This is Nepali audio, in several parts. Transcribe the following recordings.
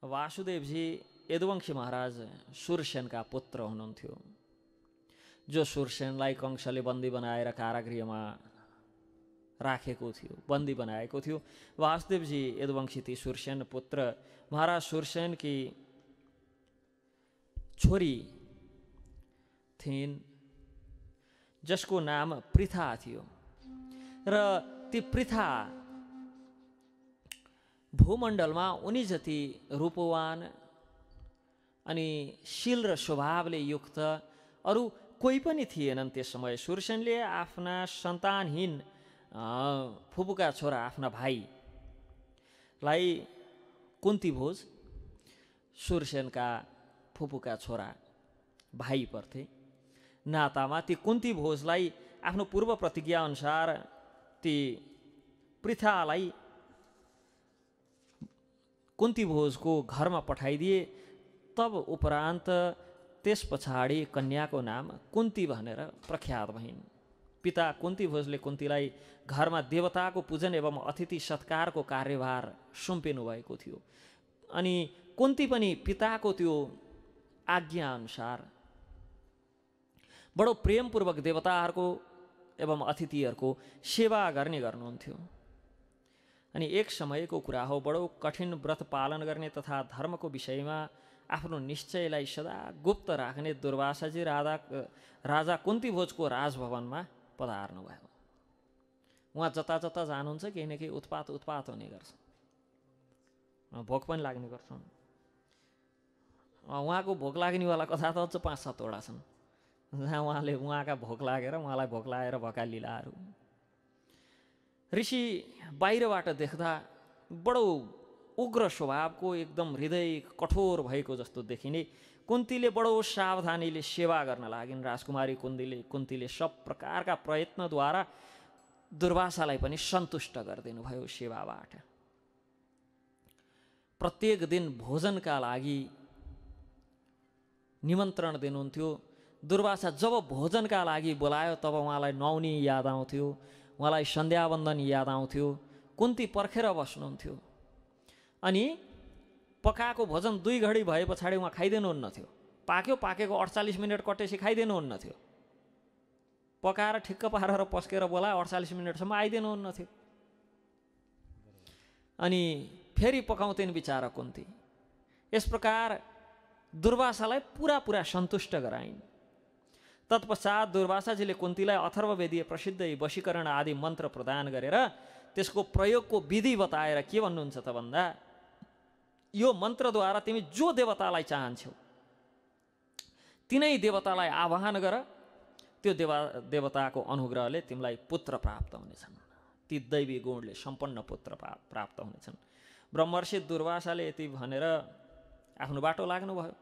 वासुदेवजी यदुवंशी महाराज सूर्यसेनका पुत्र हुनुहुन्थ्यो, जो सूर्यसेनलाई कंसले बन्दी बनाएर कारागृहमा राखेको थियो, बन्दी बनाएको थियो। वासुदेवजी यदुवंशी ती सूर्यसेन पुत्र महाराज सूर्यसेनकी छोरी थिइन्, जसको नाम पृथा थियो। र ती पृथा भूमण्डलमा उनी जति रूपवान अनि शील र स्वभावले युक्त अरू कोही पनि थिएनन् त्यस समय। सूर्यसेनले आफ्ना सन्तानहीन फुपूका छोरा आफ्ना भाइलाई कुन्तीभोज सूर्यसेनका फुपूका छोरा भाइ पर्थे नातामा। ती कुन्तीभोजलाई आफ्नो पूर्व प्रतिज्ञा अनुसार ती पृथालाई कुन्तीभोजको घरमा पठाइदिए। तब उपरान्त त्यस पछाडि कन्याको नाम कुन्ती भनेर प्रख्यात भइन्। पिता कुन्तीभोजले कुन्तीलाई घरमा देवताको पूजन एवं अतिथि सत्कारको कार्यभार सुम्पिनु भएको थियो। अनि कुन्ती पनि पिताको त्यो आज्ञा अनुसार बडो प्रेमपूर्वक देवताहरूको एवं अतिथिहरूको सेवा गर्नुहुन्थ्यो। अनि एक समयको कुरा हो, बडो कठिन व्रत पालन गर्ने तथा धर्मको विषयमा आफ्नो निश्चयलाई सदा गुप्त राख्ने दुर्वासाजी राजा कुन्तीभोजको राजभवनमा पधार्नु भयो। उहाँ जता जता जानुहुन्छ केही न केही उत्पात हुने गर्छ, भोक पनि लाग्ने गर्छ। उहाँको भोक लाग्नेवाला कथा त अझ 5-7 वटा छन्, जहाँ उहाँले उहाँका भोक लागेर उहाँलाई भोक लागेर भएका लीलाहरू। ऋषि बाहिरबाट देख्दा बडो उग्र स्वभावको, एकदम हृदय कठोर भएको जस्तो देखिने। कुन्तीले बडो सावधानीले सेवा गर्न लागिन्। राजकुमारी कुन्तीले सब प्रकारका प्रयत्नद्वारा दुर्वासालाई पनि सन्तुष्ट गरिदिनु भयो सेवाबाट। प्रत्येक दिन भोजनका लागि निमन्त्रण दिनुहुन्थ्यो। दुर्वासा जब भोजनका लागि बोलायो तब उहाँलाई नुहाउने याद आउँथ्यो, उहाँलाई सन्ध्यावन्दन याद आउँथ्यो। कुन्ती पर्खेर बस्नुहुन्थ्यो। अनि पकाएको भोजन 2 घडी भए पछाडि उहाँ खाइदिनुहुन्न थियो। पाकेको 48 मिनट कटेपछि खाइदिनुहुन्न थियो। पकाएर ठिक्क पारेर पस्केर बोला 48 मिनटसम्म आइदिनुहुन्न थियो। अनि फेरि पकाउँथिन् बिचारा कुन्ती। यस प्रकार दुर्वासालाई पुरा सन्तुष्ट गराइन्। तत्पश्चात दुर्वासाजीले कुन्तीलाई अथर्ववेदीय प्रसिद्ध वशीकरण आदि मन्त्र प्रदान गरेर त्यसको प्रयोगको विधि बताएर के भन्नुहुन्छ त भन्दा, यो मन्त्रद्वारा तिमी जो देवतालाई चाहन्छौ तिनै देवतालाई आवाहन गर, त्यो देवताको अनुग्रहले तिमीलाई पुत्र प्राप्त हुनेछन्। ती दैवी गुणले सम्पन्न पुत्र प्राप्त हुनेछन्। ब्रह्मर्षि दुर्वासाले यति भनेर आफ्नो बाटो लाग्नुभयो।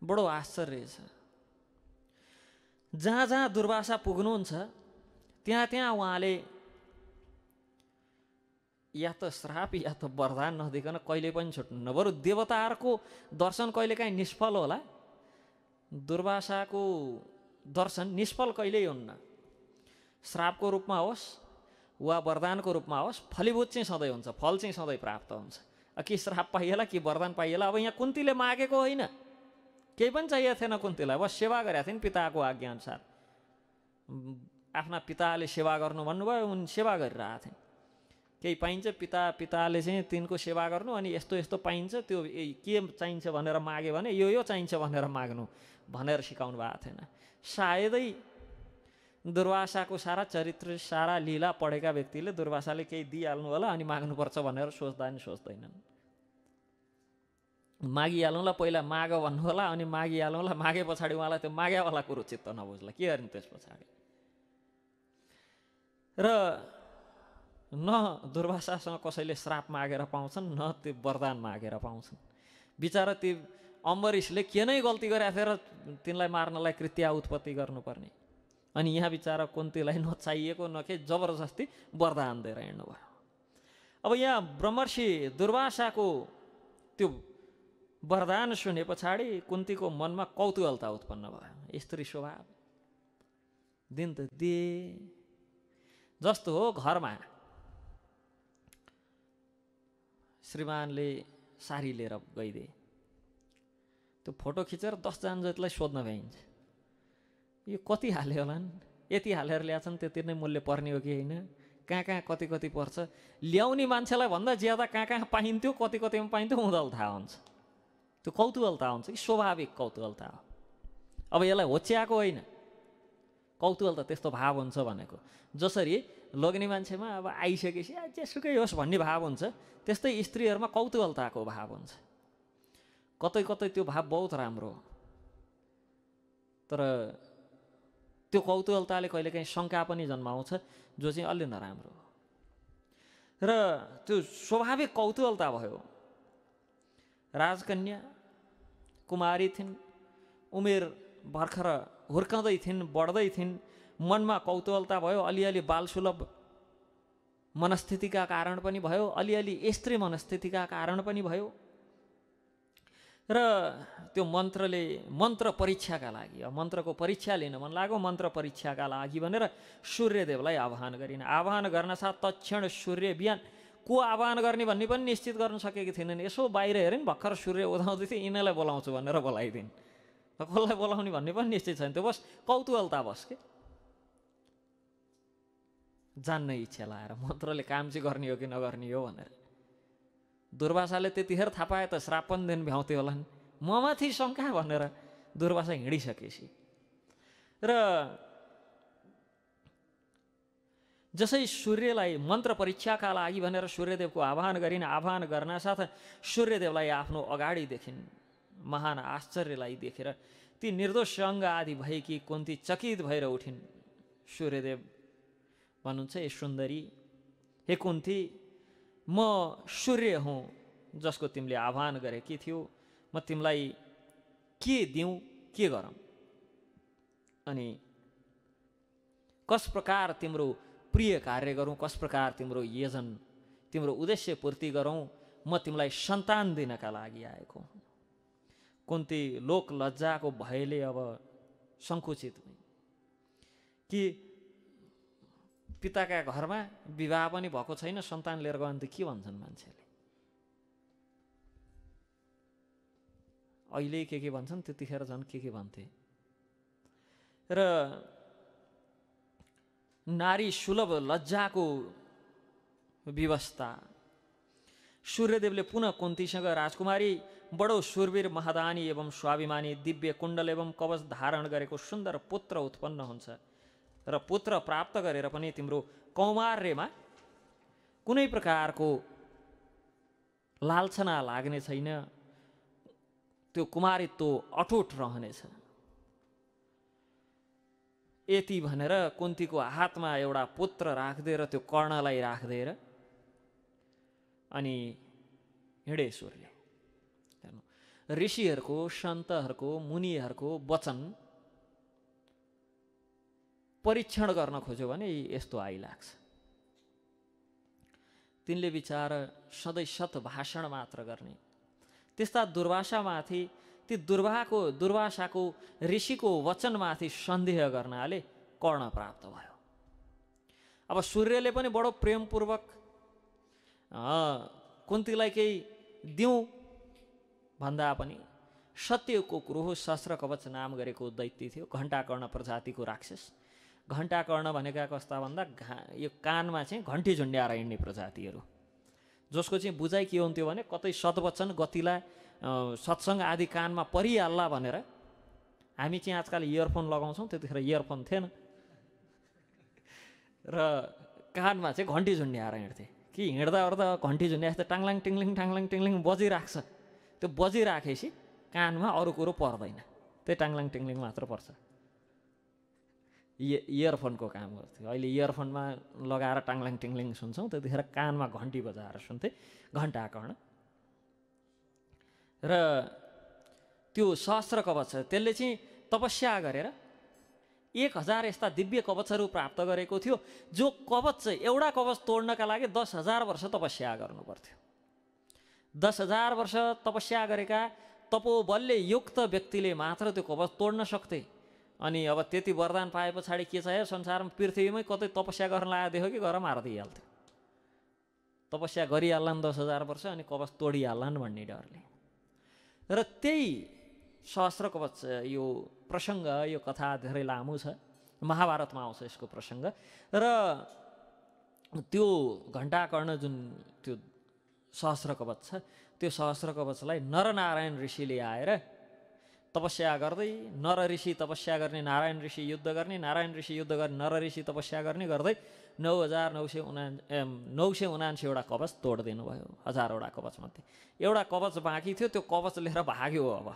बडो आश्चर्य छ, जहाँ दुर्वासा पुग्नुहुन्छ त्यहाँ उहाँले या त श्राप या त वरदान नदिकन कहिले पनि छुट्नुहुन्न। बरु देवताहरूको दर्शन कहिलेकाहीँ निष्फल होला, दुर्वासाको दर्शन निष्फल कहिल्यै हुन्न। श्रापको रूपमा होस् वा वरदानको रूपमा होस्, फलीभूत चाहिँ सधैँ हुन्छ, फल चाहिँ सधैँ प्राप्त हुन्छ। कि श्राप पाइएला कि वरदान पाइएला। अब यहाँ कुन्तीले मागेको होइन, केही पनि चाहिएको थिएन कुन्तीलाई, बस सेवा गरेका थिइन् पिताको आज्ञाअनुसार। आफ्ना पिताले सेवा गर्नु भन्नुभयो, उनी सेवा गरिरहेका थिइन्। केही पाइन्छ पिताले चाहिँ तिनको सेवा गर्नु, अनि यस्तो पाइन्छ, त्यो के चाहिन्छ भनेर माग्यो भने यो चाहिन्छ भनेर माग्नु भनेर सिकाउनु भएको थिएन। सायदै दुर्वासाको सारा चरित्र सारा लीला पढेका व्यक्तिले दुर्वासाले केही दिइहाल्नु होला अनि माग्नुपर्छ भनेर सोच्दैनन्। मागिहालौँला, पहिला माग भन्नु होला, अनि मागिहालौँला, मागे पछाडि उहाँलाई त्यो माग्यावाला कुरो चित्त नबुझ्ला, के गर्ने त्यस पछाडि। र न दुर्वासासँग कसैले श्राप मागेर पाउँछन्, न त्यो वरदान मागेर पाउँछन्। बिचरा ती अम्बरीशले के नै गल्ती गरेका थिए र तिनलाई मार्नलाई कृत्या उत्पत्ति गर्नुपर्ने। अनि यहाँ बिचरा कुन्तीलाई नचाहिएको न के जबरजस्ती वरदान दिएर हिँड्नुभयो। अब यहाँ ब्रह्मर्षि दुर्वासाको त्यो वरदान सुने पछाडि कुन्तीको मनमा कौतूहलता उत्पन्न भयो। स्त्री स्वभाव, दिन त दिए जस्तो हो, घरमा श्रीमानले सारी लिएर गइदिए। त्यो फोटो खिचेर 10 जना जतिलाई सोध्न भ्याइन्छ, यो कति हाल्यो होला नि, यति हालेर ल्याएछन्, त्यति नै मूल्य पर्ने हो कि होइन, कहाँ कहाँ कति कति पर्छ, ल्याउने मान्छेलाई भन्दा ज्यादा कहाँ कहाँ पाइन्थ्यो, कति कतिमा पाइन्थ्यो उनीहरूलाई थाहा हुन्छ। त्यो कौतूहलता हुन्छ कि स्वाभाविक कौतूहलता हो। अब यसलाई होच्याएको होइन, कौतूहल त त्यस्तो भाव हुन्छ भनेको। जसरी लोग्ने मान्छेमा अब आइसकेपछि जेसुकै होस् भन्ने भाव हुन्छ, त्यस्तै स्त्रीहरूमा कौतूहलताको भाव हुन्छ। कतै कतै त्यो भाव बहुत राम्रो हो, तर त्यो कौतूहलताले कहिलेकाहीँ शङ्का पनि जन्माउँछ, जो चाहिँ अलि नराम्रो हो। र त्यो स्वाभाविक कौतूहलता भयो। राजकन्या कुमारी थिइन्, उमेर भर्खर हुर्कँदै थिइन्, बढ्दै थिइन्, मनमा कौतूहलता भयो। अलिअलि बालसुलभ मनस्थितिका कारण पनि भयो, अलिअलि स्त्री मनस्थितिका कारण पनि भयो। र त्यो मन्त्र परीक्षाका लागि, मन्त्रको परीक्षा लिन मन लाग्यो, मन्त्र परीक्षाका लागि भनेर सूर्यदेवलाई आह्वान गरिन्। आह्वान गर्न साथ तत्क्षण सूर्य बिहान को आह्वान गर्ने भन्ने पनि निश्चित गर्न सकेकी थिएनन्। यसो बाहिर हेरिन्, भर्खर सूर्य उदाउँदै थियो, यिनीलाई बोलाउँछु भनेर बोलाइदिन्। कसलाई बोलाउने भन्ने पनि निश्चित छैन, त्यो बस कौतूहलता बस के जान्न इच्छा लाएर मन्त्रले काम चाहिँ गर्ने हो कि नगर्ने हो भनेर। दुर्वासाले त्यतिखेर थाहा पाए त श्राप पनि दिन भ्याउँथ्यो होला नि, ममाथि शङ्का भनेर दुर्वासा हिँडिसकेपछि। र जसै सूर्यलाई मन्त्र परीक्षाका लागि भनेर सूर्यदेवको आह्वान गरिन्, आह्वान गर्न साथ सूर्यदेवलाई आफ्नो अगाडि देखिन्। महान आश्चर्यलाई देखेर ती निर्दोष अङ्ग आदि भएकी कुन्ती चकित भएर उठिन्। सूर्यदेव भन्नुहुन्छ, ए सुन्दरी, हे कुन्ती, म सूर्य हुँ जसको तिमीले आह्वान गरेकी थियौ। म तिमीलाई के दिउँ, के गरौँ, अनि कस प्रकार तिम्रो प्रिय कार्य गरौँ, कस प्रकार तिम्रो योजन, तिम्रो उद्देश्य पूर्ति गरौँ। म तिमीलाई सन्तान दिनका लागि आएको हुँ। कुन्ती लोक लज्जाको भयले अब सङ्कुचित भइन् कि पिताका घरमा विवाह पनि भएको छैन, सन्तान लिएर गयो भने त के भन्छन् मान्छेले। अहिले के भन्छन्, त्यतिखेर झन् के भन्थे। र नारी सुलभ लज्जाको व्यवस्था। सूर्यदेवले पुनः कुन्तीसँग, राजकुमारी, बडो शूरवीर, महादानी एवं स्वाभिमानी, दिव्य कुण्डल एवं कवच धारण गरेको सुन्दर पुत्र उत्पन्न हुन्छ, र पुत्र प्राप्त गरेर पनि तिम्रो कौमार्यमा कुनै प्रकारको लालसना लाग्ने छैन, त्यो कुमारित्व अटुट रहनेछ। यति भनेर कुन्तीको हातमा एउटा पुत्र राखिदिएर, त्यो कर्णलाई राखिदिएर अनि हिँडे सूर्य। ऋषिहरूको, सन्तहरूको, मुनिहरूको वचन परीक्षण गर्न खोज्यो भने यस्तो आइलाग्छ। तिनले विचार सधैँ सत भाषण मात्र गर्ने, त्यस्ता दुर्वासामाथि, ती दुर्वासाको ऋषिको वचनमाथि सन्देह गर्नाले कर्ण प्राप्त भयो। अब सूर्यले पनि बडो प्रेमपूर्वक कुन्तीलाई केही दिउँ भन्दा पनि सत्यको क्रोह सहस्र कवच नाम गरेको दैत्य थियो, घण्टाकर्ण प्रजातिको राक्षस। घण्टाकर्ण भनेका कस्ता भन्दा यो कानमा चाहिँ घन्टी झुन्ड्याएर हिँड्ने प्रजातिहरू, जसको चाहिँ बुझाइ के हुन्थ्यो भने कतै सद्वचन गतिला सत्सङ्ग आदि कानमा परिहाल्ला भनेर। हामी चाहिँ आजकल इयरफोन लगाउँछौँ, त्यतिखेर इयरफोन थिएन, र कानमा चाहिँ घन्टी झुन्ड्याएर हिँड्थे कि हिँड्दा ओर्दा घन्टी झुन्ड्या जस्तो टाङलाङ टिङलिङ टाङलाङ टिङलिङ बजिराख्छ। त्यो बजिराखेपछि कानमा अरू कुरो पर्दैन, त्यही टाङलाङ टिङलिङ मात्र पर्छ। इयरफोनको काम गर्थ्यो। अहिले इयरफोनमा लगाएर टाङलाङ टिङलिङ सुन्छौँ, त्यतिखेर कानमा घन्टी बजाएर सुन्थे, घण्टाकर्ण। र त्यो सहस्र कवच, त्यसले चाहिँ तपस्या गरेर 1000 यस्ता दिव्य कवचहरू प्राप्त गरेको थियो, जो कवच, एउटा कवच तोड्नका लागि 10,000 वर्ष तपस्या गर्नु पर्थ्यो। 10,000 वर्ष तपस्या गरेका तपोबलले युक्त व्यक्तिले मात्र त्यो कवच तोड्न सक्थे। अनि अब त्यति वरदान पाए पछाडि के चाहियो संसारमा, पृथ्वीमै कतै तपस्या गर्न लागेको देख्यो कि गएर मारिदिइहाल्थ्यो। तपस्या गरिहाल्लान् 10,000 वर्ष अनि कवच तोडिहाल्लान् भन्ने डरले। र त्यही सहस्र कवच यो प्रसङ्ग यो कथा धेरै लामो छ, महाभारतमा आउँछ यसको प्रसङ्ग। र त्यो घण्टाकर्ण जुन त्यो सहस्र कवच छ त्यो सहस्र कवचलाई नरनारायण ऋषिले आएर तपस्या गर्दै, नर ऋषि तपस्या गर्ने, नारायण ऋषि युद्ध गर्ने, नारायण ऋषि युद्ध गर्ने, नर ऋषि तपस्या गर्ने गर्दै 9,979वटा कवच तोडिदिनु भयो। 1000वटा कवचमध्ये एउटा कवच बाँकी थियो, त्यो कवच लिएर भाग्यो। अब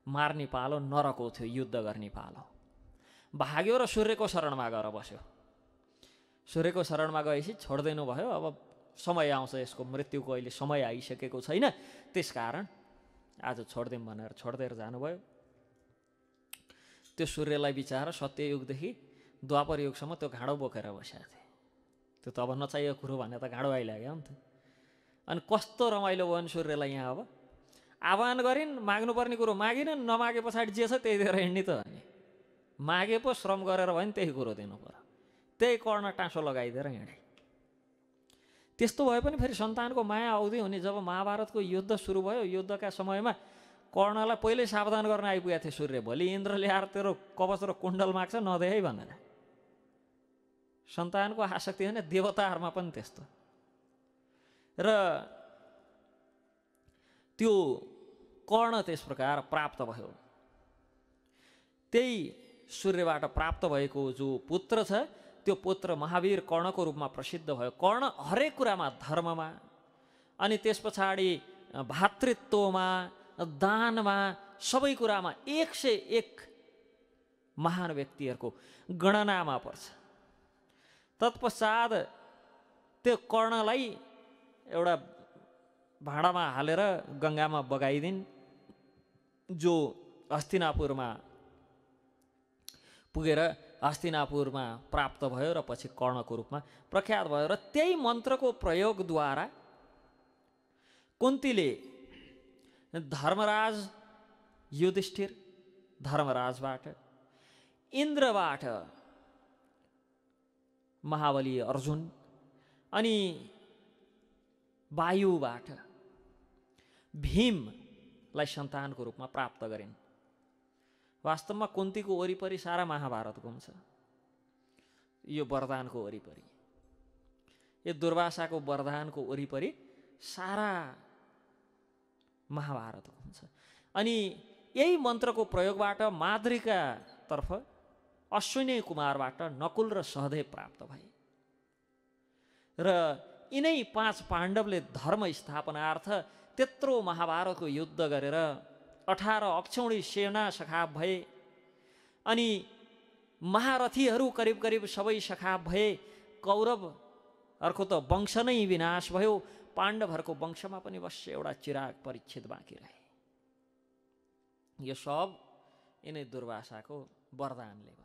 मार्ने पालो नरको थियो, युद्ध गर्ने पालो। भाग्यो र सूर्यको शरणमा गएर बस्यो। सूर्यको शरणमा गएपछि छोडिदिनु भयो। अब समय आउँछ, यसको मृत्युको अहिले समय आइसकेको छैन, त्यसकारण आज छोडिदिउँ भनेर छोडिदिएर जानुभयो। त्यो सूर्यलाई बिचार सत्ययुगदेखि द्वापर युगसम्म त्यो घाँडो बोकेर बसेको थिए। त्यो त अब नचाहिएको कुरो भने त घाँडो आइलाग्यो नि त। अनि कस्तो रमाइलो भयो नि सूर्यलाई यहाँ। अब आह्वान गरिन्, माग्नुपर्ने कुरो मागिनन्, नमागे पछाडि जे छ त्यही दिएर हिँड्ने त अनि मागे पो श्रम गरेर भयो नि त्यही कुरो दिनु पर्यो। त्यही कर्ण टाँसो लगाइदिएर हिँडे। त्यस्तो भए पनि फेरि सन्तानको माया आउँदै हुने। जब महाभारतको युद्ध सुरु भयो, युद्धका समयमा कर्णलाई पहिल्यै सावधान गर्न आइपुगेको थियो सूर्य। भोलि इन्द्रले आएर तेरो कवच र कुण्डल माग्छ, नदे है भनेर। सन्तानको आसक्ति होइन, देवताहरूमा पनि त्यस्तो। र त्यो कर्ण त्यस प्रकार प्राप्त भयो। त्यही सूर्यबाट प्राप्त भएको जो पुत्र छ त्यो पुत्र महावीर कर्णको रूपमा प्रसिद्ध भयो। कर्ण हरेक कुरामा, धर्ममा, अनि त्यस पछाडि भातृत्वमा, दानमा, सबै कुरामा 101 महान व्यक्तिहरूको गणनामा पर्छ। तत्पश्चात त्यो कर्णलाई एउटा भाँडामा हालेर गङ्गामा बगाइदिन्, जो हस्तिनापुरमा पुगेर हस्तिनापुरमा प्राप्त भयो र पछि कर्णको रूपमा प्रख्यात भयो। र त्यही मन्त्रको प्रयोगद्वारा कुन्तीले धर्मराज युधिष्ठिर, धर्मराजबाट, इन्द्रबाट महाबली अर्जुन, अनि वायुबाट भीमलाई सन्तानको रूपमा प्राप्त गरिन्। वास्तवमा कुन्तीको वरिपरि सारा महाभारत घुम्छ, यो वरदानको वरिपरि, यो दुर्वासाको वरदानको वरिपरि सारा महाभारत घुम्छ। अनि यही मन्त्रको प्रयोगबाट माद्रीका तर्फ अश्विनी कुमारबाट नकुल र सहदेव प्राप्त भए। र यिनै 5 पाण्डवले धर्म स्थापनार्थ त्यत्रो महाभारतको युद्ध गरेर 18 अक्षौणी सेना सखाप भए। अनि महारथीहरू करिब करिब सबै सखाप भए। कौरवहरूको त वंश नै विनाश भयो। पाण्डवहरूको वंशमा पनि बस एउटा चिराग परीक्षित बाँकी रहे। यो सब यिनै दुर्वासाको वरदानले भयो।